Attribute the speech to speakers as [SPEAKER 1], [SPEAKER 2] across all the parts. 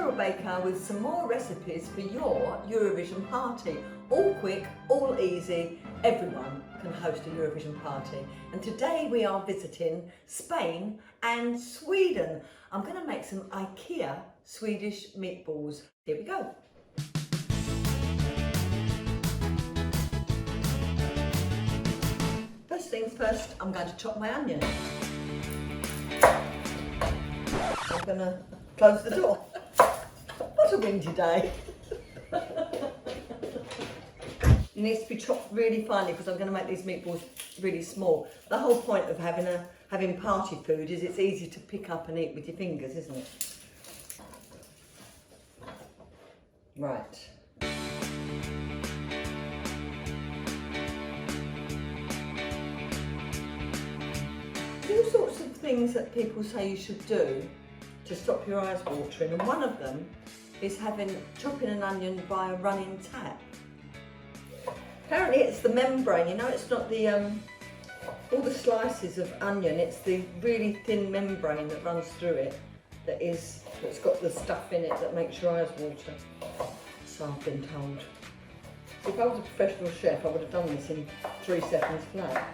[SPEAKER 1] Cheryl Baker with some more recipes for your Eurovision party. All quick, all easy, everyone can host a Eurovision party. And today we are visiting Spain and Sweden. I'm going to make some IKEA Swedish meatballs. Here we go. First things first, I'm going to chop my onion. I'm going to close the door. What a windy day. It needs to be chopped really finely because I'm going to make these meatballs really small. The whole point of having party food is it's easy to pick up and eat with your fingers, isn't it? Right. All sorts of things that people say you should do to stop your eyes watering, and one of them is chopping an onion by a running tap. Apparently it's the membrane, you know, it's not the all the slices of onion, it's the really thin membrane that runs through it that's got the stuff in it that makes your eyes water. So I've been told. If I was a professional chef, I would have done this in 3 seconds flat.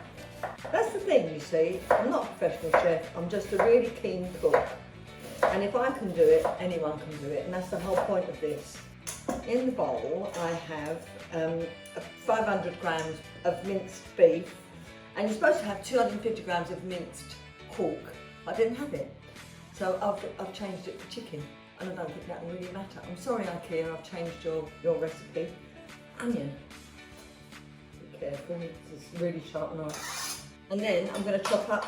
[SPEAKER 1] That's the thing, you see, I'm not a professional chef, I'm just a really keen cook. And if I can do it, anyone can do it, and that's the whole point of this. In the bowl, I have 500 grams of minced beef, and you're supposed to have 250 grams of minced pork. I didn't have it, so I've changed it for chicken, and I don't think that will really matter. I'm sorry, IKEA, I've changed your recipe. Onion. Be careful, it's a really sharp knife. And then I'm going to chop up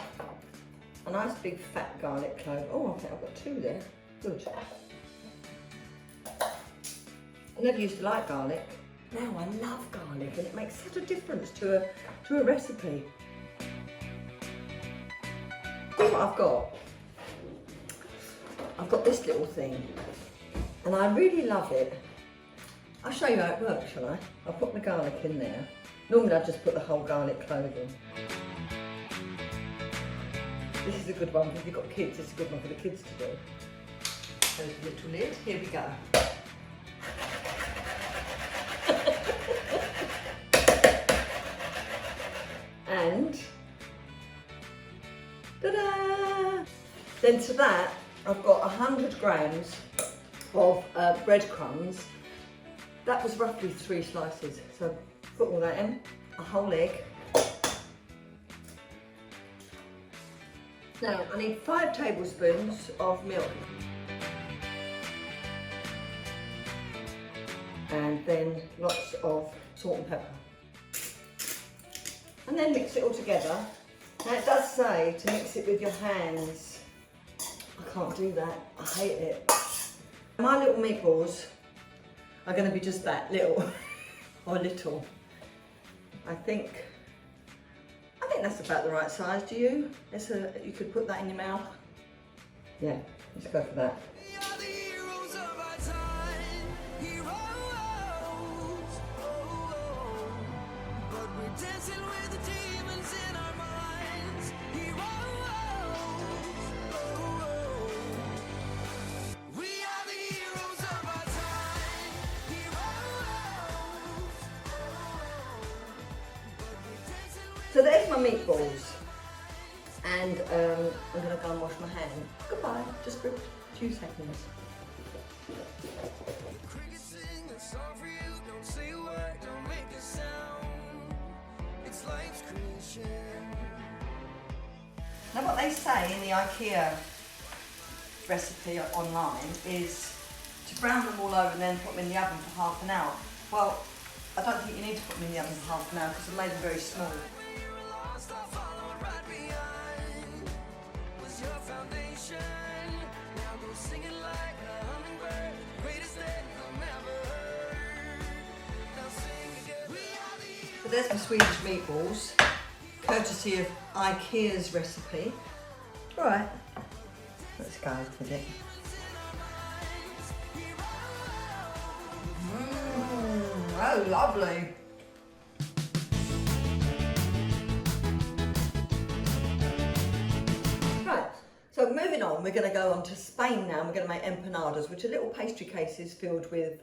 [SPEAKER 1] a nice big fat garlic clove. Oh, I think I've got 2 there. Good. I never used to like garlic. Now I love garlic, and it makes such a difference to a recipe. See what I've got? I've got this little thing, and I really love it. I'll show you how it works, shall I? I'll put my garlic in there. Normally I just put the whole garlic clove in. This is a good one, if you've got kids, it's a good one for the kids to do. Close the little lid, here we go. And, ta-da! Then to that, I've got 100 grams of breadcrumbs. That was roughly 3 slices, so put all that in, a whole egg. Now, I need 5 tablespoons of milk. And then lots of salt and pepper. And then mix it all together. Now it does say to mix it with your hands. I can't do that, I hate it. My little meatballs are going to be just that, little, or little. I think that's about the right size, do you? You could put that in your mouth. Yeah, let's go for that. So there's my meatballs, and I'm going to go and wash my hand. Goodbye, just for a few seconds. Now what they say in the IKEA recipe online is to brown them all over and then put them in the oven for half an hour. Well, I don't think you need to put them in the oven for half an hour because I made them very small. So there's my Swedish meatballs, courtesy of IKEA's recipe. Right, let's go with it. Oh, lovely. Right, so So moving on, we're going to go on to Spain now, and we're going to make empanadas, which are little pastry cases filled with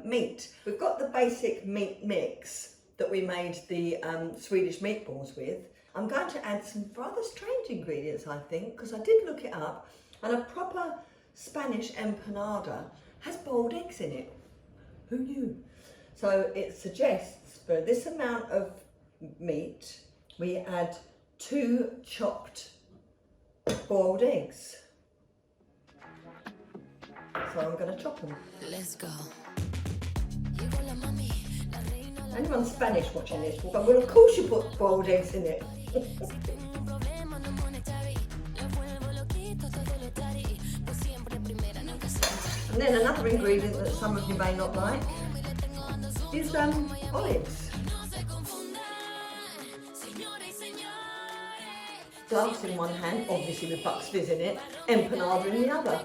[SPEAKER 1] meat. We've got the basic meat mix that we made the Swedish meatballs with. I'm going to add some rather strange ingredients, I think, because I did look it up, and a proper Spanish empanada has boiled eggs in it. Who knew? So it suggests for this amount of meat, we add 2 chopped boiled eggs. So I'm going to chop them.
[SPEAKER 2] Let's go.
[SPEAKER 1] Anyone Spanish watching this will go, well, of course you put boiled eggs in it. And then another ingredient that some of you may not like is olives. Glass in one hand, obviously with Bucks Fizz in it, empanada in the other.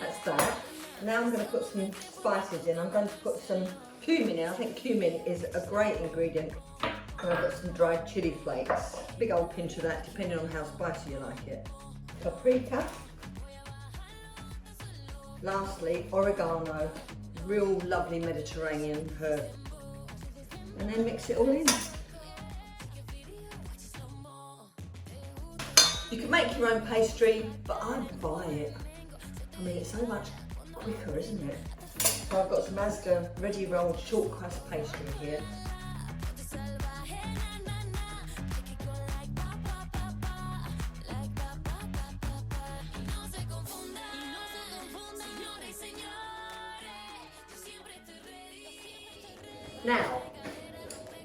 [SPEAKER 1] That's that. Now I'm going to put some spices in. I'm going to put some cumin in. I think cumin is a great ingredient. And I've got some dried chili flakes. Big old pinch of that, depending on how spicy you like it. Paprika. Lastly, oregano. Real lovely Mediterranean herb. And then mix it all in. You can make your own pastry, but I'd buy it. I mean, it's so much quicker, isn't it? So I've got some Asda ready rolled short crust pastry here. Now,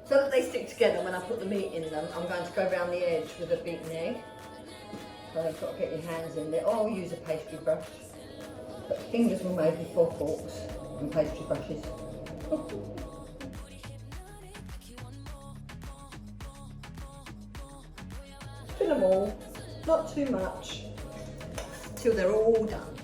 [SPEAKER 1] so that they stick together when I put the meat in them, I'm going to go around the edge with a beaten egg. So I've got to get your hands in there. Or I'll use a pastry brush. But fingers were made before forks and pastry brushes. Fill them all, not too much, till they're all done.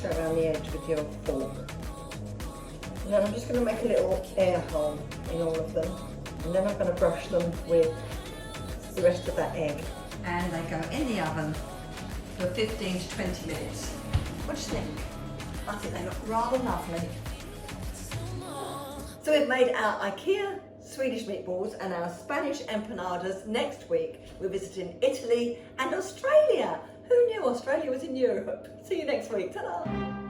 [SPEAKER 1] Go around the edge with your fork. And then I'm just going to make a little air hole in all of them. And then I'm going to brush them with the rest of that egg. And they go in the oven for 15 to 20 minutes. What do you think? I think they look rather lovely. So we've made our IKEA Swedish meatballs and our Spanish empanadas. Next week we're visiting Italy and Australia. Who knew Australia was in Europe? See you next week. Ta-da!